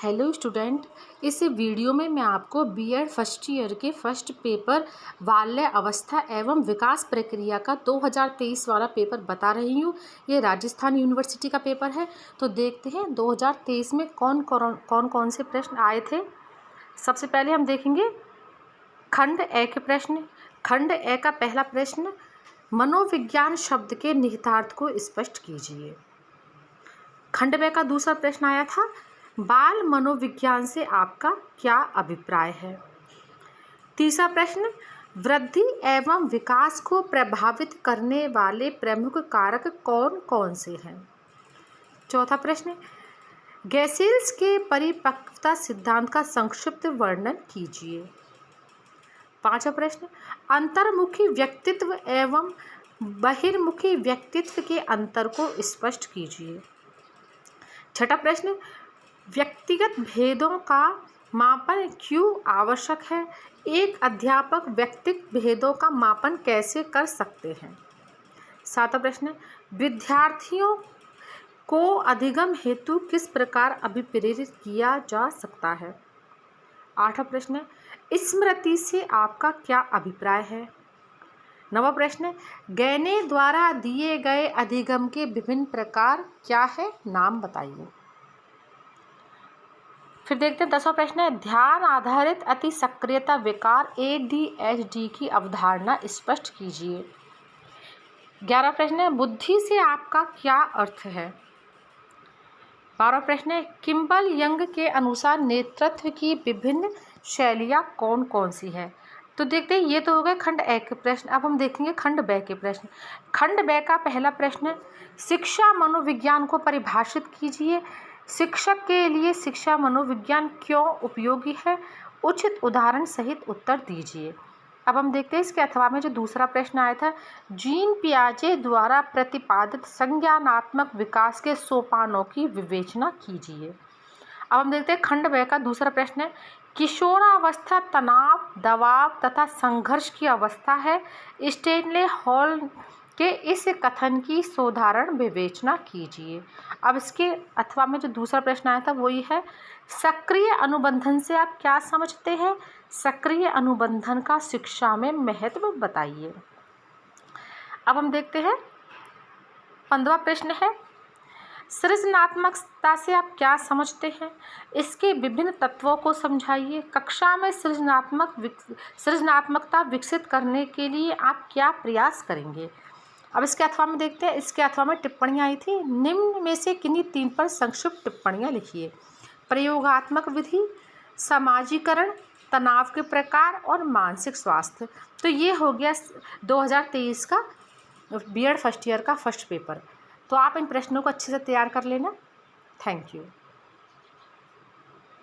Hello student, इस video में मैं आपको बीएड फर्स्ट ईयर के फर्स्ट पेपर बाल्य अवस्था एवं विकास प्रक्रिया का 2023 वाला पेपर बता रही हूँ। ये राजस्थान यूनिवर्सिटी का पेपर है। तो देखते हैं 2023 में कौन से प्रश्न आए थे। सबसे पहले हम देखेंगे खंड ए के प्रश्न। खंड ए का पहला प्रश्न, मनोविज्ञान शब्द के निहितार्थ को स्पष्ट कीजिए। खंड बे का दूसरा प्रश्न आया था, बाल मनोविज्ञान से आपका क्या अभिप्राय है। तीसरा प्रश्न, वृद्धि एवं विकास को प्रभावित करने वाले प्रमुख कारक कौन कौन से हैं। चौथा प्रश्न, गैसेल्स के परिपक्वता सिद्धांत का संक्षिप्त वर्णन कीजिए। पांचवा प्रश्न, अंतर्मुखी व्यक्तित्व एवं बहिर्मुखी व्यक्तित्व के अंतर को स्पष्ट कीजिए। छठा प्रश्न, व्यक्तिगत भेदों का मापन क्यों आवश्यक है। एक अध्यापक व्यक्तिगत भेदों का मापन कैसे कर सकते हैं। सातवां प्रश्न, विद्यार्थियों को अधिगम हेतु किस प्रकार अभिप्रेरित किया जा सकता है। आठवां प्रश्न, स्मृति से आपका क्या अभिप्राय है। नवां प्रश्न, गैने द्वारा दिए गए अधिगम के विभिन्न प्रकार क्या है, नाम बताइए। फिर देखते हैं 10वां प्रश्न है, ध्यान आधारित अति सक्रियता विकार ADHD की अवधारणा स्पष्ट कीजिए। 11वां प्रश्न है, बुद्धि से आपका क्या अर्थ है। 12वां प्रश्न है, किम्बल यंग के अनुसार नेतृत्व की विभिन्न शैलियाँ कौन कौन सी हैं। तो देखते हैं, ये तो हो गए खंड ए के प्रश्न। अब हम देखेंगे खंड बे के प्रश्न। खंड बे का पहला प्रश्न, शिक्षा मनोविज्ञान को परिभाषित कीजिए। शिक्षक के लिए शिक्षा मनोविज्ञान क्यों उपयोगी है, उचित उदाहरण सहित उत्तर दीजिए। अब हम देखते हैं इसके अथवा में जो दूसरा प्रश्न आया था, जीन पियाजे द्वारा प्रतिपादित संज्ञानात्मक विकास के सोपानों की विवेचना कीजिए। अब हम देखते हैं खंड बे का दूसरा प्रश्न है, किशोरावस्था तनाव, दबाव तथा संघर्ष की अवस्था है। स्टेनले हॉल के इस कथन की साधारण विवेचना कीजिए। अब इसके अथवा में जो दूसरा प्रश्न आया था वही है, सक्रिय अनुबंधन से आप क्या समझते हैं। सक्रिय अनुबंधन का शिक्षा में महत्व बताइए। अब हम देखते हैं 15वां प्रश्न है, सृजनात्मकता से आप क्या समझते हैं, इसके विभिन्न तत्वों को समझाइए। कक्षा में सृजनात्मकता विकसित करने के लिए आप क्या प्रयास करेंगे। अब इसके अथवा में देखते हैं, इसके अथवा में टिप्पणियाँ आई थी, निम्न में से किन्हीं 3 पर संक्षिप्त टिप्पणियाँ लिखिए। प्रयोगात्मक विधि, समाजीकरण, तनाव के प्रकार और मानसिक स्वास्थ्य। तो ये हो गया 2023 का बीएड फर्स्ट ईयर का फर्स्ट पेपर। तो आप इन प्रश्नों को अच्छे से तैयार कर लेना। Thank you.